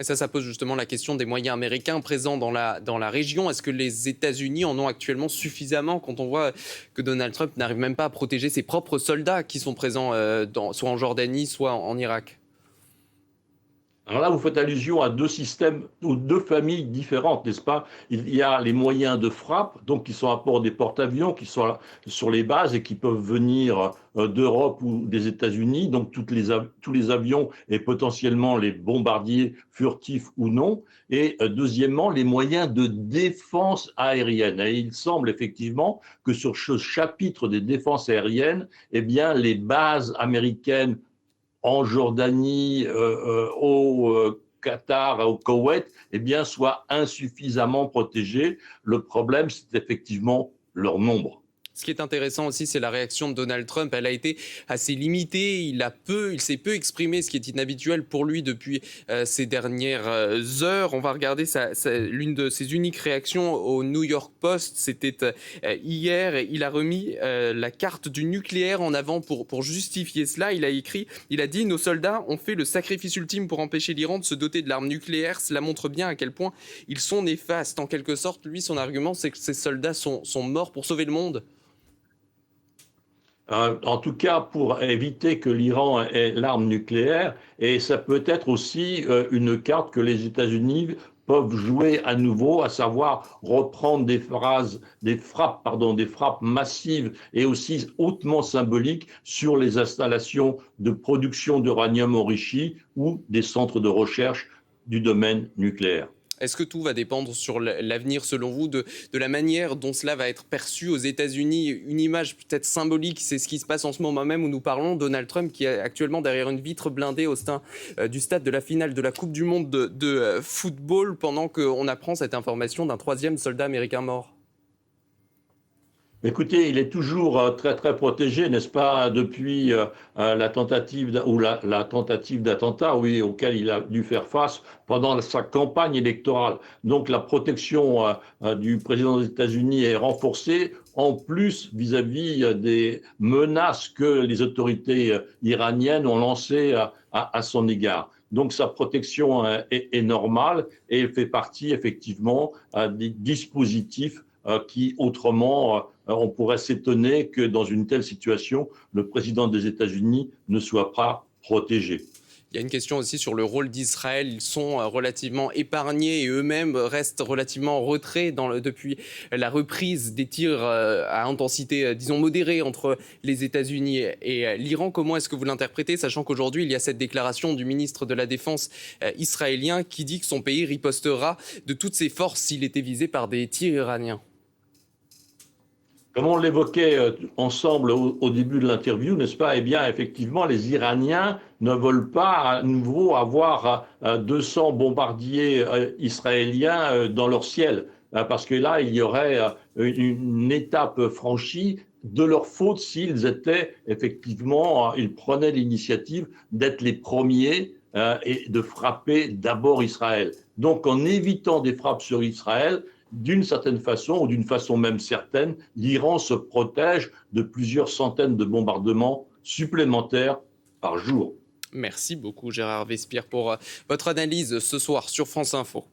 Et ça pose justement la question des moyens américains présents dans la région. Est-ce que les États-Unis en ont actuellement suffisamment quand on voit que Donald Trump n'arrive même pas à protéger ses propres soldats qui sont présents soit en Jordanie, soit en Irak? Alors là, vous faites allusion à deux systèmes ou deux familles différentes, n'est-ce pas? Il y a les moyens de frappe, donc qui sont à bord des porte-avions, qui sont sur les bases et qui peuvent venir d'Europe ou des États-Unis, donc tous les avions et potentiellement les bombardiers furtifs ou non. Et deuxièmement, les moyens de défense aérienne. Et il semble effectivement que sur ce chapitre des défenses aériennes, eh bien, les bases américaines en Jordanie, au Qatar, au Koweït, eh bien, soient insuffisamment protégés. Le problème, c'est effectivement leur nombre. Ce qui est intéressant aussi, c'est la réaction de Donald Trump. Elle a été assez limitée. Il s'est peu exprimé, ce qui est inhabituel pour lui depuis ces dernières heures. On va regarder l'une de ses uniques réactions au New York Post. C'était hier. Il a remis la carte du nucléaire en avant pour justifier cela. Il a dit: nos soldats ont fait le sacrifice ultime pour empêcher l'Iran de se doter de l'arme nucléaire. Cela montre bien à quel point ils sont néfastes. En quelque sorte, lui, son argument, c'est que ces soldats sont morts pour sauver le monde. En tout cas, pour éviter que l'Iran ait l'arme nucléaire, et ça peut être aussi une carte que les États-Unis peuvent jouer à nouveau, à savoir reprendre des frappes massives et aussi hautement symboliques sur les installations de production d'uranium enrichi ou des centres de recherche du domaine nucléaire. Est-ce que tout va dépendre sur l'avenir, selon vous, de la manière dont cela va être perçu aux États-Unis? Une image peut-être symbolique, c'est ce qui se passe en ce moment même où nous parlons. Donald Trump qui est actuellement derrière une vitre blindée au sein du stade de la finale de la Coupe du Monde de football, pendant qu'on apprend cette information d'un troisième soldat américain mort. Écoutez, il est toujours très très protégé, n'est-ce pas, depuis la tentative la tentative d'attentat, oui, auquel il a dû faire face pendant sa campagne électorale. Donc la protection du président des États-Unis est renforcée, en plus vis-à-vis des menaces que les autorités iraniennes ont lancées à son égard. Donc sa protection est normale et fait partie effectivement des dispositifs qui autrement on pourrait s'étonner que dans une telle situation, le président des États-Unis ne soit pas protégé. Il y a une question aussi sur le rôle d'Israël. Ils sont relativement épargnés et eux-mêmes restent relativement en retrait depuis la reprise des tirs à intensité, disons, modérée entre les États-Unis et l'Iran. Comment est-ce que vous l'interprétez, sachant qu'aujourd'hui, il y a cette déclaration du ministre de la Défense israélien qui dit que son pays ripostera de toutes ses forces s'il était visé par des tirs iraniens? Comme on l'évoquait ensemble au début de l'interview, n'est-ce pas? Eh bien, effectivement, les Iraniens ne veulent pas à nouveau avoir 200 bombardiers israéliens dans leur ciel, parce que là, il y aurait une étape franchie de leur faute s'ils étaient effectivement, ils prenaient l'initiative d'être les premiers et de frapper d'abord Israël. Donc, en évitant des frappes sur Israël, d'une certaine façon, ou d'une façon même certaine, l'Iran se protège de plusieurs centaines de bombardements supplémentaires par jour. Merci beaucoup Gérard Vespierre pour votre analyse ce soir sur France Info.